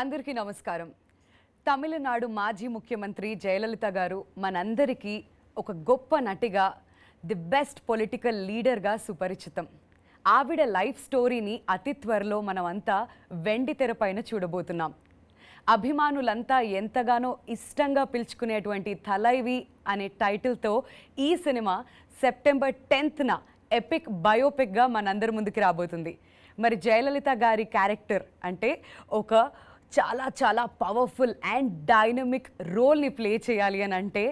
అందరికీ నమస్కారం. తమిళనాడు మాజీ ముఖ్యమంత్రి జయలలిత గారు మనందరికీ ఒక గొప్ప నటిగా, ది బెస్ట్ పొలిటికల్ లీడర్గా సుపరిచితం. ఆవిడ లైఫ్ స్టోరీని అతి త్వరలో మనమంతా వెండి తెరపైన చూడబోతున్నాం. అభిమానులంతా ఎంతగానో ఇష్టంగా పిలుచుకునేటువంటి థలైవి అనే టైటిల్తో ఈ సినిమా సెప్టెంబర్ 10న ఎపిక్ బయోపిక్గా మనందరి ముందుకు రాబోతుంది. మరి జయలలిత గారి క్యారెక్టర్ అంటే ఒక చాలా చాలా పవర్ఫుల్ అండ్ డైనమిక్ రోల్ని ప్లే చేయాలి అని అంటే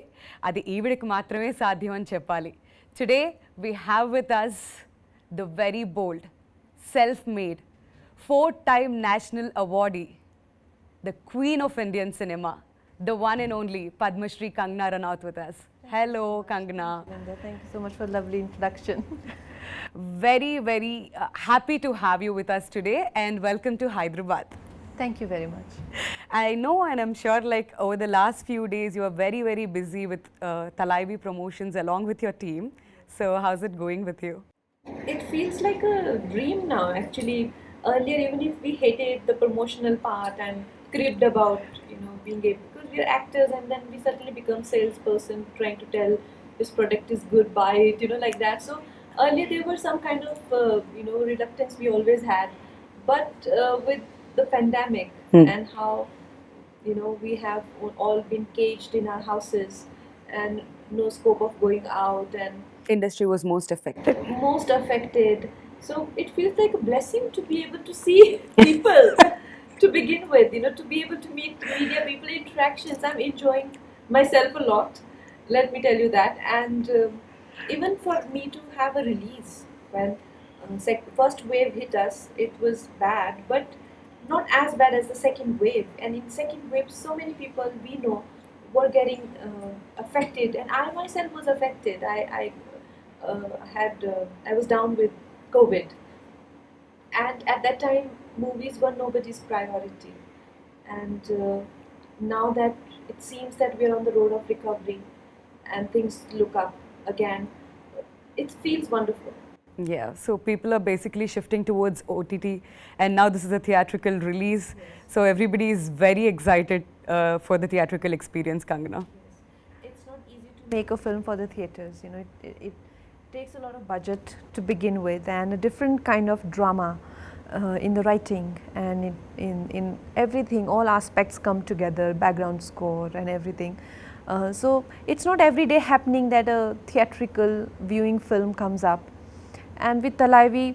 అది ఈవిడికి మాత్రమే సాధ్యం అని చెప్పాలి. Today we have with us the very bold, self made, 4-time national awardee, the queen of Indian cinema, the one and only Padma Shri Kangana Ranaut with us. Hello, Kangana. Thank you so much for the lovely introduction. Very happy to have you with us today and welcome to Hyderabad. Thank you very much. I know and I'm sure like over the last few days you are very busy with Thalaivii promotions along with your team. So how's it going with you? It feels like a dream now actually. Earlier, even if we hated the promotional part and cribbed about being able, because we are actors and then we suddenly become salesperson trying to tell this product is good, buy it, like that. So earlier there were some kind of reluctance we always had, but with the pandemic and how we have all been caged in our houses and no scope of going out, and Industry was most affected. So it feels like a blessing to be able to see people to begin with, to be able to meet media people, interactions. I'm enjoying myself a lot, let me tell you that. And even for me to have a release when first wave hit us, it was bad, but not as bad as the second wave. And in second wave, so many people we know were getting affected, and I myself was affected. I was down with COVID, and at that time movies were nobody's priority, and now that it seems that we're on the road of recovery and things look up again, it feels wonderful. Yeah, so people are basically shifting towards OTT and now this is a theatrical release. Yes. So everybody is very excited for the theatrical experience, Kangana. It's not easy to make a film for the theatres. It takes a lot of budget to begin with and a different kind of drama in the writing and in everything. All aspects come together, background score and everything. So it's not every day happening that a theatrical viewing film comes up. And with Thalaivii,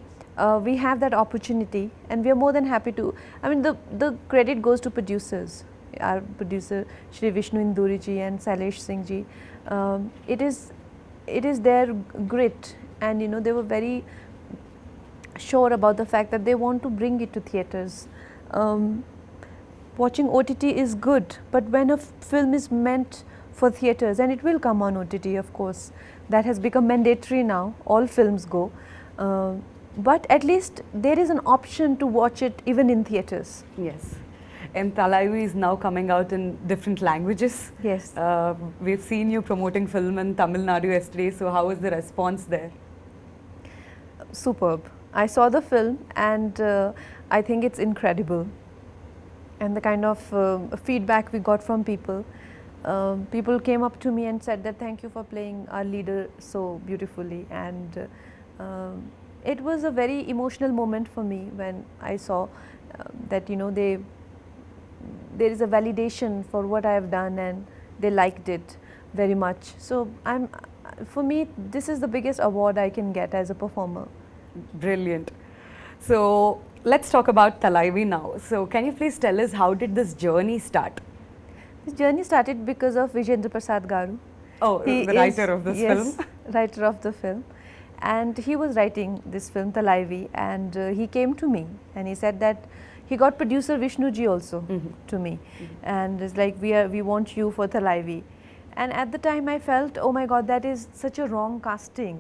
we have that opportunity and we are more than happy to. I mean, the credit goes to producers. Our producer, Shri Vishnu Induriji and Sailesh Singh ji. It is their grit, and they were very sure about the fact that they want to bring it to theatres. Watching OTT is good, but when a film is meant for theatres, and it will come on OTT, of course, that has become mandatory now. All films go. But at least there is an option to watch it even in theatres. Yes, and Thalaivii is now coming out in different languages. Yes. We've seen you promoting film in Tamil Nadu yesterday, so how was the response there? Superb. I saw the film and I think it's incredible. And the kind of feedback we got from people. People came up to me and said that thank you for playing our leader so beautifully, and it was a very emotional moment for me when I saw that there is a validation for what I have done and they liked it very much. So for me this is the biggest award I can get as a performer. Brilliant. So let's talk about Thalaivii now. So can you please tell us how did this journey start? This journey started because of Vijayendra Prasad Garu. Oh, the writer of this film. Yes, writer of the film. And he was writing this film Thalaivii, and he came to me and he said that he got producer Vishnu ji also to me, and it's like we want you for Thalaivii. And at the time I felt, oh my God, that is such a wrong casting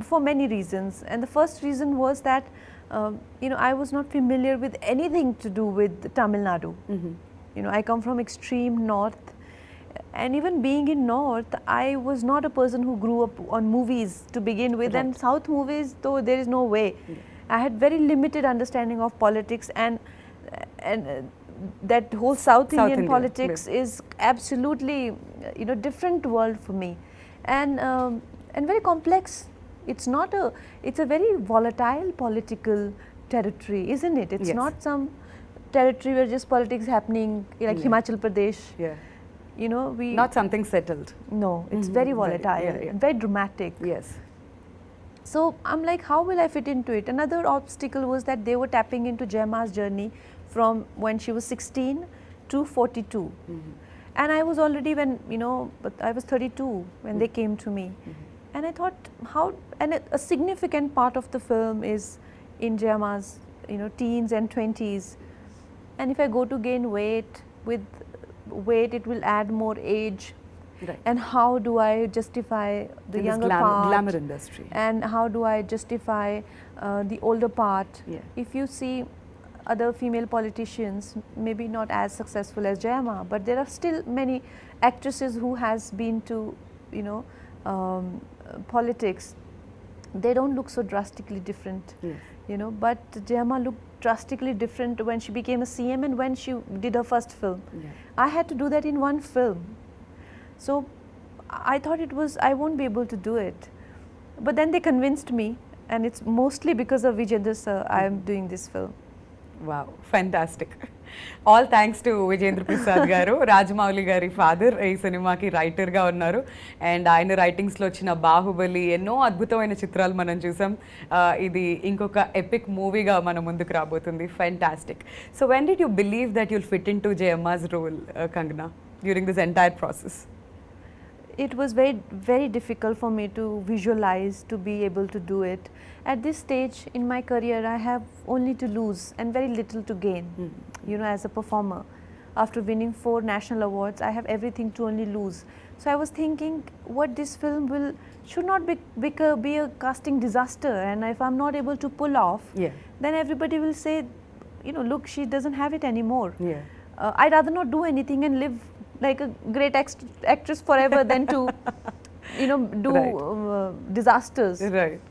for many reasons. And the first reason was that I was not familiar with anything to do with Tamil Nadu. I come from extreme north, and even being in north, I was not a person who grew up on movies to begin with. Right. And south movies, though, there is no way. I had very limited understanding of politics, and and that whole South Indian India, politics is absolutely, different world for me, and very complex. It's not a, it's a very volatile political territory, isn't it? It's Yes. not some territory where just politics happening like Yeah. Himachal Pradesh. Yeah. We Not something settled. no, it's Mhm. very Very- volatile yeah, yeah. and very dramatic. Yes. So I'm like, how will I fit into it? Another obstacle was that they were tapping into Jaima's journey from when she was 16 to 42. And I was already but I was 32 when they came to me. And I thought, a significant part of the film is in Jaima's, teens and 20s. And if I go to gain weight, with weight it will add more age. Right. And how do I justify the In this younger part? glamour industry. And how do I justify the older part? Yeah. If you see other female politicians, maybe not as successful as Jayama, but there are still many actresses who has been to, politics. They don't look so drastically different, Yes. But Jayama looked drastically different when she became a CM and when she did her first film. Yeah. I had to do that in one film. So I thought I won't be able to do it. But then they convinced me, and it's mostly because of Vijayendra sir I am doing this film. Wow, fantastic. All thanks to Vijayendra Prasad garu, Rajamouli gari father ఈ సినిమాకి writer గా ఉన్నారు and ఆయన writings లో వచ్చిన బాహుబలి ఎన్నో అద్భుతమైన చిత్రాలు మనం చూసాం ఇది ఇంకొక ఎపిక్ మూవీగా మన ముందుకు రాబోతుంది fantastic so when did you believe that you'll fit in to Jayamma's role Kangana during this entire process It was very, very difficult for me to visualize, to be able to do it. At this stage in my career, I have only to lose and very little to gain, as a performer. After winning 4 national awards, I have everything to only lose. So I was thinking, what this film should not be a casting disaster, and if I'm not able to pull off, then everybody will say, look, she doesn't have it anymore. I'd rather not do anything and live like a great actress forever than to, do disasters. Right.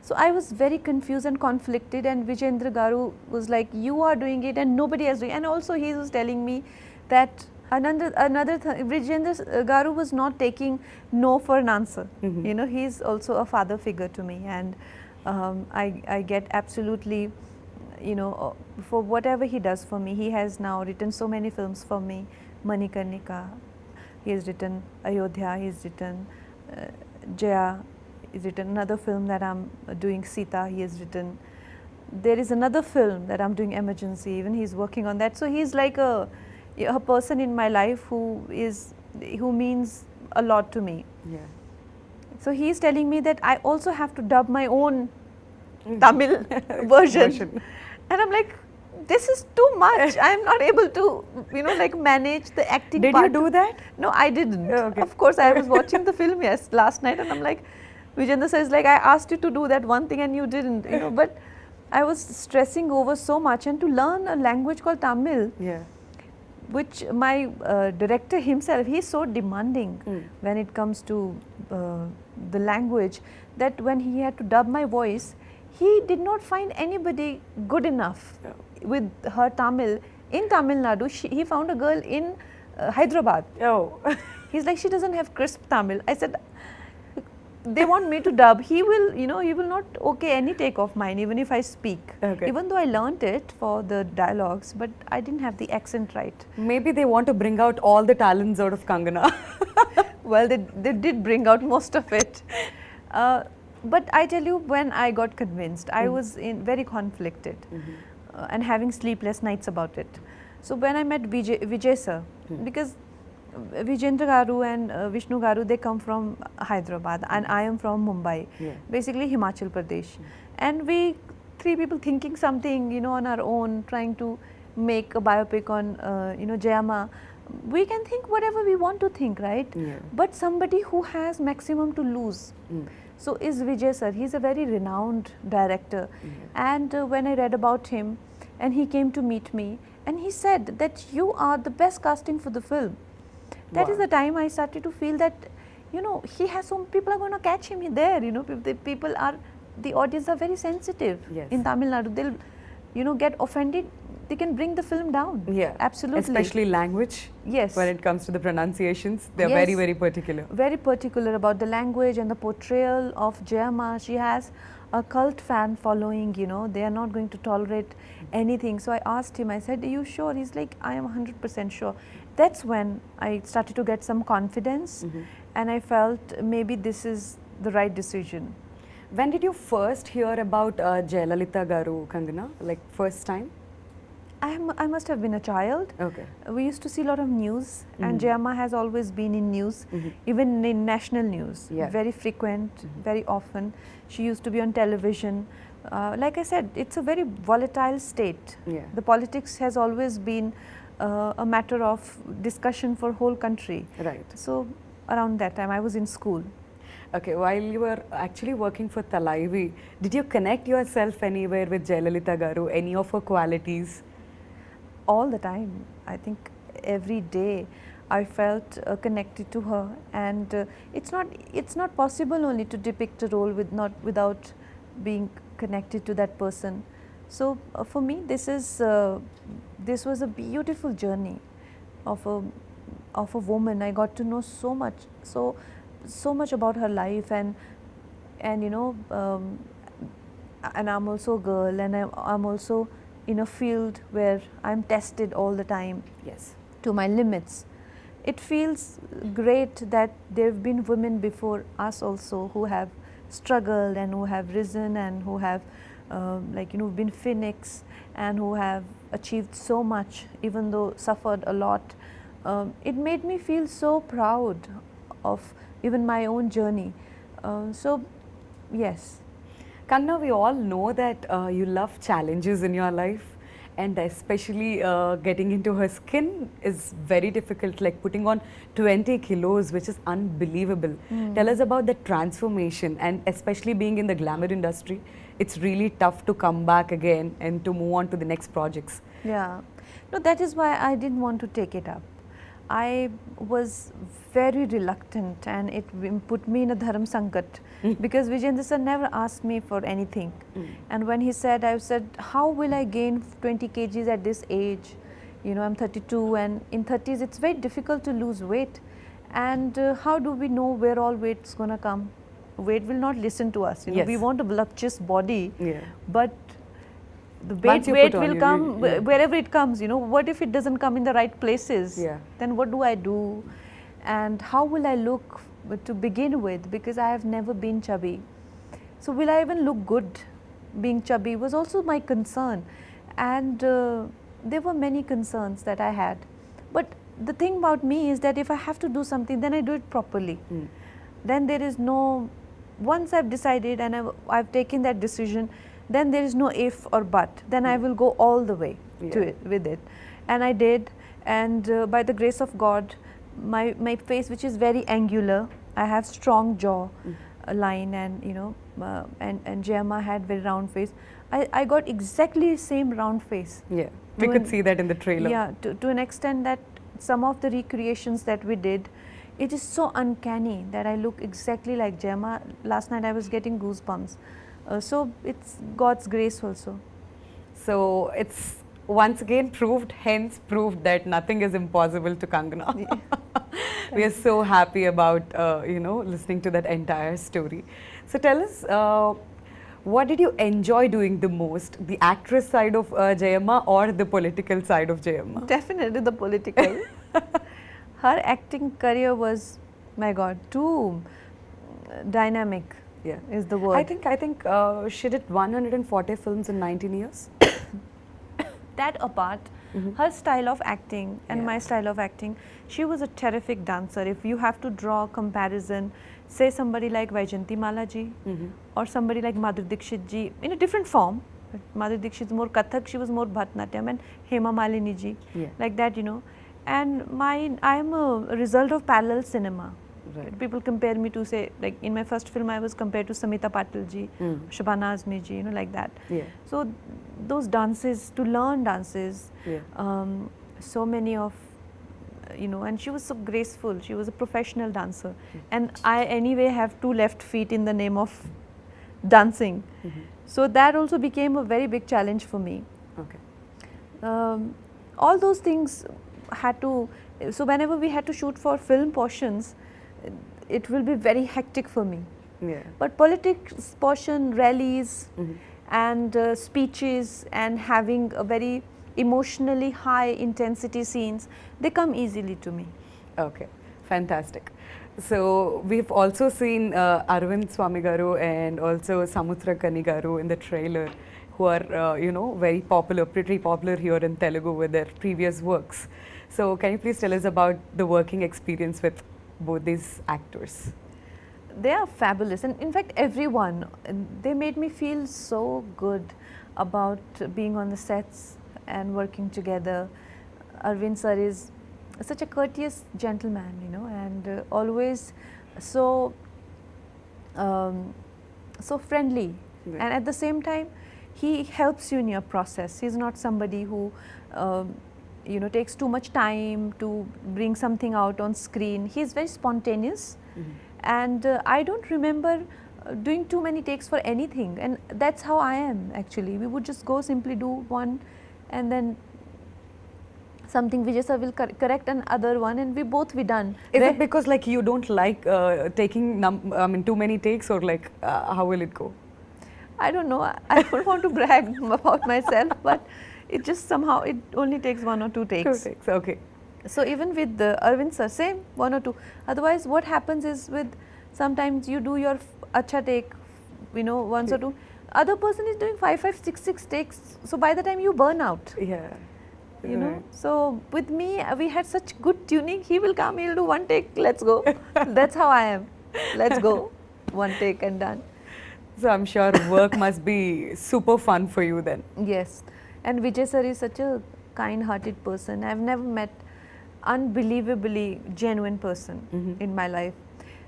So I was very confused and conflicted, and Vijayendra Garu was like, you are doing it and nobody else doing it. And also he was telling me that another Vijayendra Garu was not taking no for an answer. He's also a father figure to me, and I get absolutely, for whatever he does for me. He has now written so many films for me. Manikarnika, he has written Ayodhya, he has written Jaya, he's written another film that I'm doing, Sita, he has written. There is another film that I'm doing, Emergency, even he's working on that. So he's like a person in my life who means a lot to me. Yeah. So he's telling me that I also have to dub my own Tamil version. And I'm like, this is too much. I'm not able to, manage the acting Did part. you do that? No, I didn't. Oh, okay. Of course, I was watching the film last night, and I'm like, Vijayendra says, like, I asked you to do that one thing and you didn't, but I was stressing over so much, and to learn a language called Tamil, Yeah. which my director himself, he's so demanding when it comes to the language, that when he had to dub my voice, he did not find anybody good enough with her Tamil. In Tamil Nadu, he found a girl in Hyderabad. Oh. He's like, she doesn't have crisp Tamil. I said, they want me to dub. He will, he will not okay any take of mine, even if I speak. Okay. Even though I learnt it for the dialogues, but I didn't have the accent right. Maybe they want to bring out all the talents out of Kangana. Well, they did bring out most of it. But I tell you, when I got convinced, I was very conflicted and having sleepless nights about it. So when I met Vijay sir, because Vijayendra Garu and Vishnu Garu, they come from Hyderabad and I am from Mumbai, basically Himachal Pradesh. And we 3 people thinking something, on our own, trying to make a biopic on, Jayama. We can think whatever we want to think, right? But somebody who has maximum to lose. So is Vijay sir. He's a very renowned director. And when I read about him, and he came to meet me, and he said that you are the best casting for the film. That is the time I started to feel that, he has some people are going to catch him there. The audience are very sensitive in Tamil Nadu. They'll, get offended they can bring the film down. Yeah, Absolutely. especially language. Yes. When it comes to the pronunciations, they're Yes. very, very particular. Very particular about the language and the portrayal of Jayama. She has a cult fan following, you know, they are not going to tolerate anything. So I asked him, I said, are you sure? He's like, I am 100% sure. That's when I started to get some confidence, and I felt maybe this is the right decision. When did you first hear about Jayalalitha Garu, Kangana? Like first time? I must have been a child. Okay. We used to see a lot of news, and Jayama has always been in news, even in national news, Yeah. very frequent, very often. She used to be on television. Like I said, it's a very volatile state. Yeah. The politics has always been a matter of discussion for whole country. Right. So around that time, I was in school. Okay, while you were actually working for Thalaivii, did you connect yourself anywhere with Jayalalitha Garu, any of her qualities? All the time. I think every day I felt connected to her, and it's not possible only to depict a role without being connected to that person. So for me, this was a beautiful journey of a woman. I got to know so much about her life, and you know, and I'm also a girl, and I'm also in a field where I'm tested all the time Yes. to my limits. It feels great that there have been women before us also who have struggled and who have risen and who have like, you know, been phoenix and who have achieved so much, even though suffered a lot. It made me feel so proud of even my own journey. So yes. Kangana, we all know that you love challenges in your life, and especially getting into her skin is very difficult, like putting on 20 kilos, which is unbelievable. Tell us about the transformation, and especially being in the glamour industry, it's really tough to come back again and to move on to the next projects. Yeah, no, that is why I didn't want to take it up. I was very reluctant, and it put me in a dharam sankat because Vijayendra sir never asked me for anything. And when he said, I said, how will I gain 20 kgs at this age? You know, I'm 32, and in 30s it's very difficult to lose weight. And how do we know where all weight's gonna come? Weight will not listen to us. You know, Yes. we want a voluptuous body, Yeah. but the Once you weight put on, will you come really- yeah. wherever it comes. You know, what if it doesn't come in the right places? Yeah. Then what do I do? And how will I look to begin with? Because I have never been chubby. So will I even look good being chubby was also my concern. And there were many concerns that I had. But the thing about me is that if I have to do something, then I do it properly. Then there is no, once I've decided and I've taken that decision, then there is no if or but. Then I will go all the way to Yeah. it, with it. And I did. And by the grace of God, my face, which is very angular, I have strong jaw line, and you know, and Jayama had very round face. I got exactly same round face. Yeah, we To could an- see that in the trailer. Yeah, to an extent that some of the recreations that we did, it is so uncanny that I look exactly like Jayama. Last night I was getting goosebumps. So it's God's grace also. So it's once again proved, hence proved that nothing is impossible to Kangana. We are so happy about you know, listening to that entire story. So tell us, what did you enjoy doing the most, the actress side of Jayama or the political side of Jayama? Definitely the political. Her acting career was, my God, too dynamic. Yeah, is the word. I think she did 140 films in 19 years. That apart, her style of acting and Yeah. my style of acting, she was a terrific dancer. If you have to draw a comparison, say somebody like Vaijayanti Mala ji or somebody like Madhuri Dixit ji in a different form. But Madhuri Dixit is more Kathak, she was more Bharatanatyam, and Hema Malini ji, Yeah. like that, you know. And I am a result of parallel cinema. Right. People compare me to, say, like in my first film I was compared to Samita Patil ji, Shabana Azmi ji, you know, like that. Yeah. So those dances, to learn dances, Yeah. so many of, you know, and she was so graceful. She was a professional dancer, and I anyway have 2 left feet in the name of dancing. So that also became a very big challenge for me. Okay. all those things had to, so whenever we had to shoot for film portions, it will be very hectic for me. Yeah. But politics portion, rallies, Mhm. and speeches, and having a very emotionally high intensity scenes, they come easily to me. Okay, fantastic. So we've also seen Arvind Swamy garu and also Samutrakani garu in the trailer, who are very popular, pretty popular here in Telugu with their previous works. So can you please tell us about the working experience with both these actors? They are fabulous, and in fact everyone, they made me feel so good about being on the sets and working together. Arvind sir is such a courteous gentleman, and always so so friendly, Right. and at the same time he helps you in your process. He's not somebody who takes too much time to bring something out on screen. He's very spontaneous. Mhm. And I don't remember doing too many takes for anything, and that's how I am actually. We would just go simply do one, and then something Vijay sir will correct another one, and we both be done. Is it because like you don't like taking too many takes, or like how will it go? I don't know. I don't want to brag about myself, but it just somehow it only takes 1 or 2 takes. 2 takes, okay. So even with the Arvind sir, same 1 or 2. Otherwise, what happens is with sometimes you do your acha take, once or two. Other person is doing 5, 6 takes. So by the time you burn out, Yeah. Right. So with me, we had such good tuning. He will come, he'll do 1 take. Let's go. That's how I am. Let's go. 1 take and done. So I'm sure work must be super fun for you then. Yes. And Vijay sir is such a kind-hearted person. I've never met unbelievably genuine person Mhm. in my life.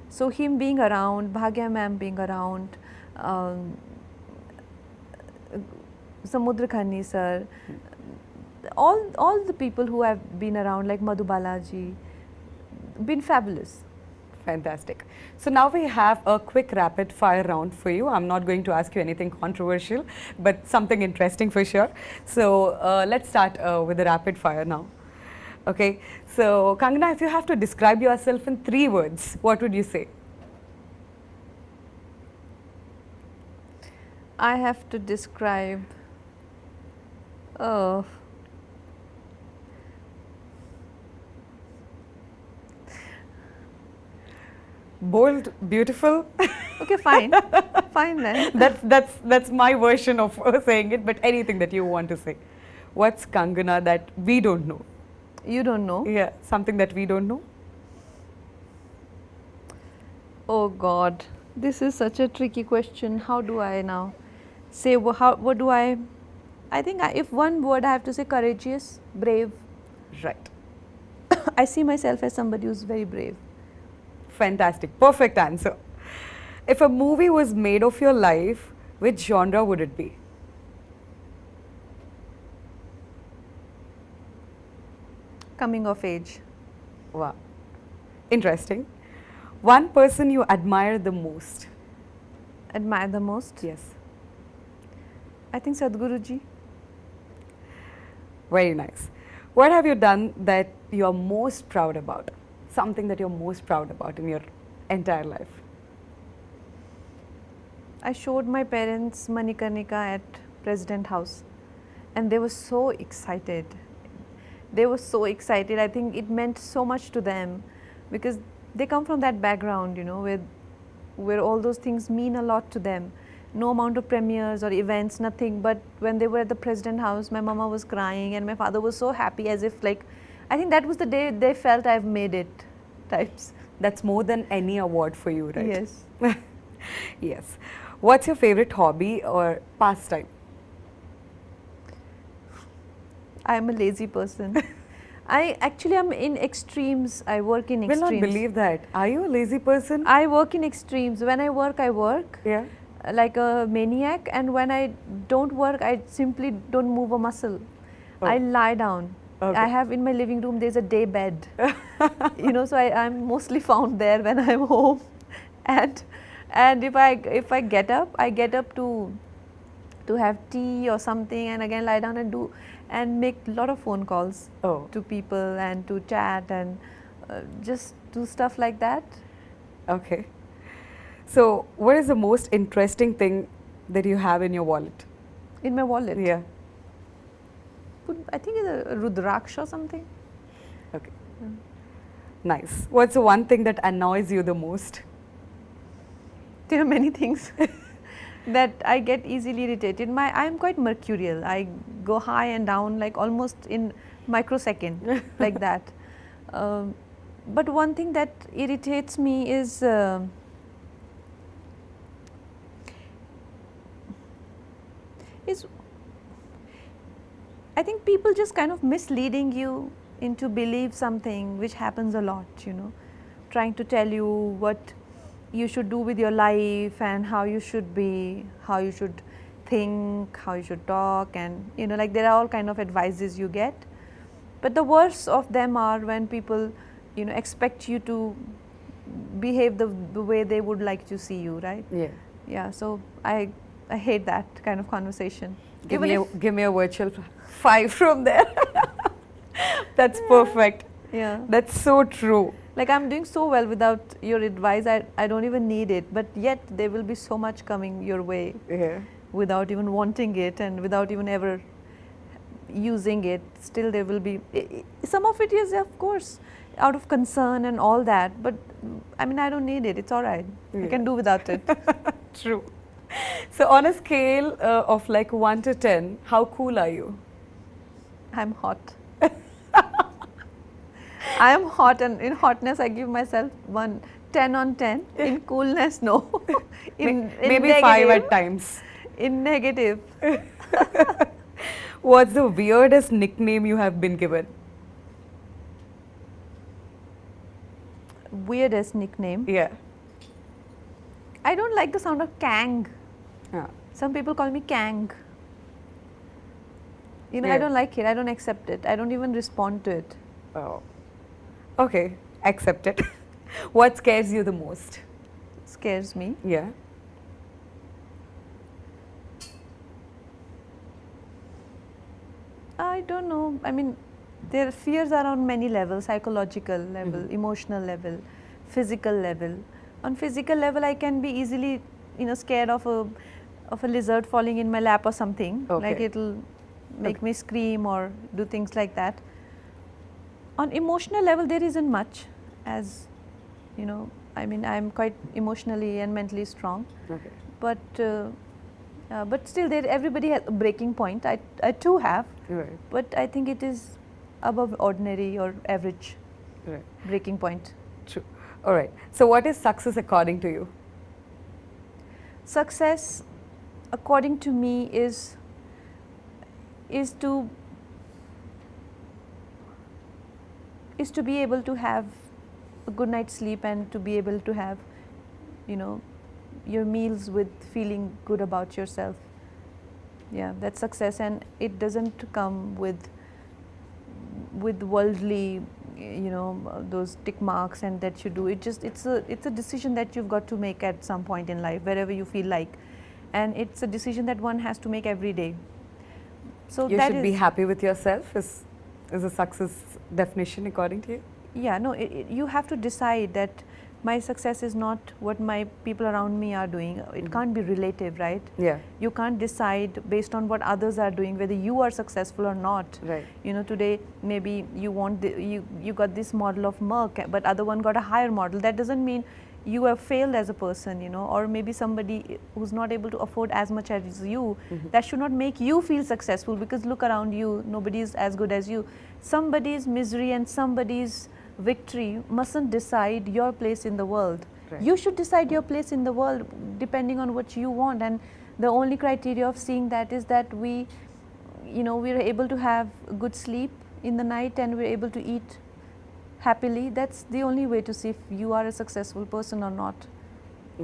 So him being around, Bhagya ma'am being around, Samudra Khani sir, all the people who have been around, like Madhu Balaji, been fabulous. Fantastic. So now we have a quick rapid fire round for you. I'm not going to ask you anything controversial, but something interesting for sure. So let's start with the rapid fire now. Okay. So Kangana, if you have to describe yourself in 3 words, what would you say? I have to describe, oh, Bold, beautiful. okay, fine, fine then. That's my version of saying it. But anything that you want to say. What's Kangana that we don't know? You don't know? Yeah, something that we don't know. Oh God, this is such a tricky question. How do I now say, what do I think if one word I have to say, courageous, brave. Right. I see myself as somebody who's very brave. Fantastic. Perfect answer. If a movie was made of your life, which genre would it be? Coming of age. Wow. Interesting. One person you admire the most? Admire the most? Yes. I think Sadhguruji. Very nice. What have you done that you are most proud about? Something that you're most proud about in your entire life? I showed my parents Manikarnika at President House, and they were so excited. They were so excited. I think it meant so much to them because they come from that background, where all those things mean a lot to them. No amount of premieres or events, nothing. But when they were at the President House, my mama was crying and my father was so happy, as if like, I think that was the day they felt I've made it, types. That's more than any award for you, right? Yes. Yes. What's your favorite hobby or pastime? I am a lazy person. I actually am in extremes. I work in Will extremes. not believe that. Are you a lazy person? I work in extremes. When I work Yeah. like a maniac, and when I don't work, I simply don't move a muscle. Oh. I lie down. Okay. I have in my living room, there's a day bed. So I'm mostly found there when I'm home. And if I get up, to have tea or something, and again lie down and do. and make a lot of phone calls Oh, to people and to chat and just do stuff like that. okay. So, what is the most interesting thing that you have in your wallet? In my wallet. Yeah. I think it's a Rudraksha or something. Okay. Nice. What's the one thing that annoys you the most? There are many things that I get easily irritated. I am quite mercurial. I go high and down like almost in microsecond, like that. But one thing that irritates me is I think people just kind of misleading you into believe something which happens a lot, trying to tell you what you should do with your life and how you should be, how you should think, how you should talk, and like there are all kind of advices you get. But the worst of them are when people expect you to behave the way they would like to see you, right? Yeah. So I hate that kind of conversation. Give me a virtual 5 from there. That's perfect. Yeah. That's so true. Like I'm doing so well without your advice, I don't even need it, but yet there will be so much coming your way Yeah. without even wanting it and without even ever using it. Still there will be, some of it is of course out of concern and all that, but I mean I don't need it, it's alright. I can do without it. True. So on a scale of like 1 to 10, how cool are you? I'm hot. I am hot, and in hotness I give myself 10 on 10. In coolness, no. in Maybe negative, 5 at times. In negative. What's the weirdest nickname you have been given? Weirdest nickname. Yeah. I don't like the sound of Kang. Ah. Some people call me Kang. Yeah. I don't like it. I don't accept it. I don't even respond to it. Oh. Okay, accept it. What scares you the most? Scares me. Yeah. I don't know. I mean, their fears are on many levels: psychological level, emotional level, physical level. On physical level, I can be easily, scared of a lizard falling in my lap or something. Okay. Like it'll make me scream or do things like that. On emotional level, there isn't much, as I mean, I'm quite emotionally and mentally strong. Okay. But still, everybody has a breaking point. I too have, Right. but I think it is above ordinary or average Right. breaking point. True. All right. So, what is success according to you? Success, according to me, is to be able to have a good night's sleep and to be able to have, your meals with feeling good about yourself. Yeah, that's success, and it doesn't come with worldly, those tick marks and that you do. It's a decision that you've got to make at some point in life, wherever you feel like, and it's a decision that one has to make every day. So You that should is, be happy with yourself. Is a success definition according to you? yeah, no, you have to decide that my success is not what my people around me are doing. It can't be relative, right? Yeah. You can't decide based on what others are doing whether you are successful or not. Right. Today maybe you want you got this model of Merck, but other one got a higher model. That doesn't mean you have failed as a person, or maybe somebody who's not able to afford as much as you. That should not make you feel successful, because look around you, nobody is as good as you. Somebody's misery and somebody's victory mustn't decide your place in the world. Right. You should decide your place in the world depending on what you want, and the only criteria of seeing that is that we are able to have good sleep in the night and we're able to eat happily. That's the only way to see if you are a successful person or not.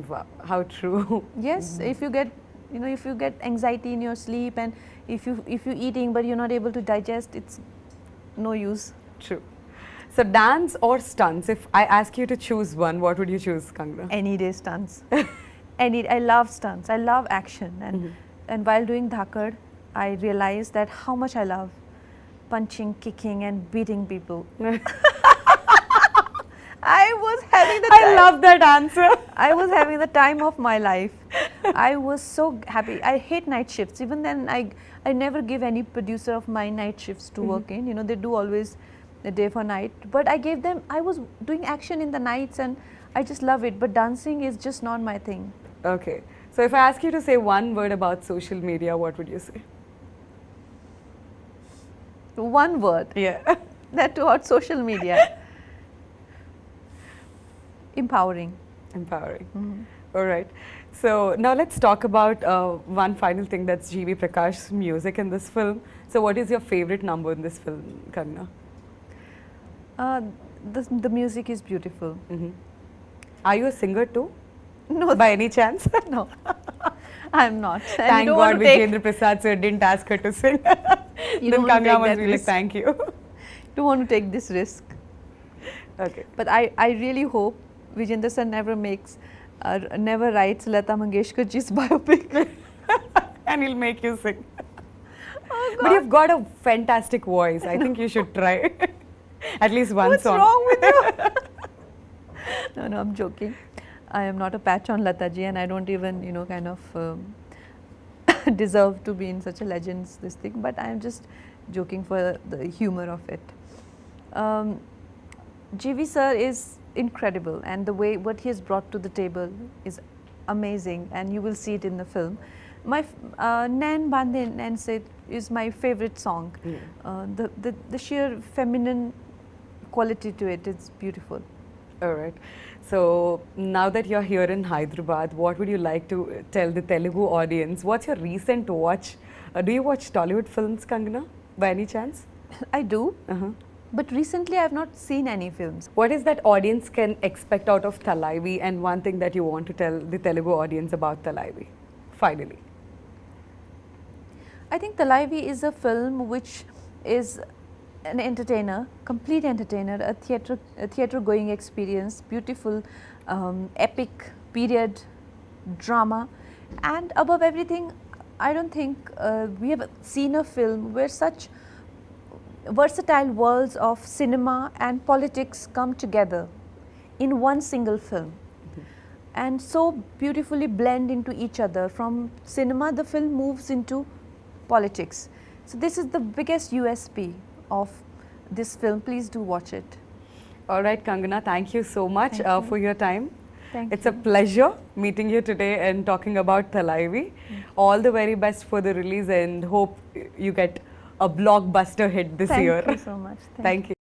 Wow, how true. Yes, if you get anxiety in your sleep, and if you're eating but you're not able to digest, it's no use. True. So, dance or stunts? If I ask you to choose one, what would you choose, Kangana? Any day stunts. I love stunts. I love action, and while doing Dhakad, I realized that how much I love punching, kicking, and beating people. I was having the I love that answer. I was having the time of my life. I was so happy. I hate night shifts. Even then, I never give any producer of my night shifts to work in. You know, they do always the day for night. But I gave them, I was doing action in the nights and I just love it. But dancing is just not my thing. Okay. So if I ask you to say one word about social media, what would you say? One word. Yeah. That toward social media. Empowering. Empowering. All right. So now let's talk about one final thing, that's G.V. Prakash's music in this film. So what is your favorite number in this film, Kangana? The music is beautiful. Are you a singer too? No, By any chance? no, I'm not. And Thank you don't God want to take- Vijayendra Prasad sir didn't ask her to sing. You Then don't want to Kangana take must that be like, risk. thank you. don't want to take this risk. Okay. But I really hope Vijayendra sir never writes Lata Mangeshkar ji's biopic. And he'll make you sing. Oh, But you've got a fantastic voice. I think you should try at least one What's song. wrong with you? No, I'm joking. I am not a patch on Lata ji, and I don't even, you know, kind of deserve to be in such a legend's this thing. But I am just joking for the humor of it. GV sir is incredible, and the way what he has brought to the table is amazing, and you will see it in the film. My Nan Bande Nan Se is my favorite song. The sheer feminine quality to it is beautiful. All right. So now that you're here in Hyderabad, what would you like to tell the Telugu audience? What's your recent watch? Do you watch Tollywood films, Kangana, by any chance? I do, but recently I have not seen any films. What is that audience can expect out of Thalaivii, and one thing that you want to tell the Telugu audience about Thalaivii, finally? I think Thalaivii is a film which is an entertainer, complete entertainer, a theatre going experience, beautiful, epic period drama, and above everything, I don't think we have seen a film where such versatile worlds of cinema and politics come together in one single film and so beautifully blend into each other. From cinema, the film moves into politics. So this is the biggest USP of this film. Please do watch it. All right, Kangana, thank you so much Thank you. for your time. Thank It's you. a pleasure meeting you today and talking about Thalaivii. All the very best for the release, and hope you get a blockbuster hit this year. Thank you so much. Thank you.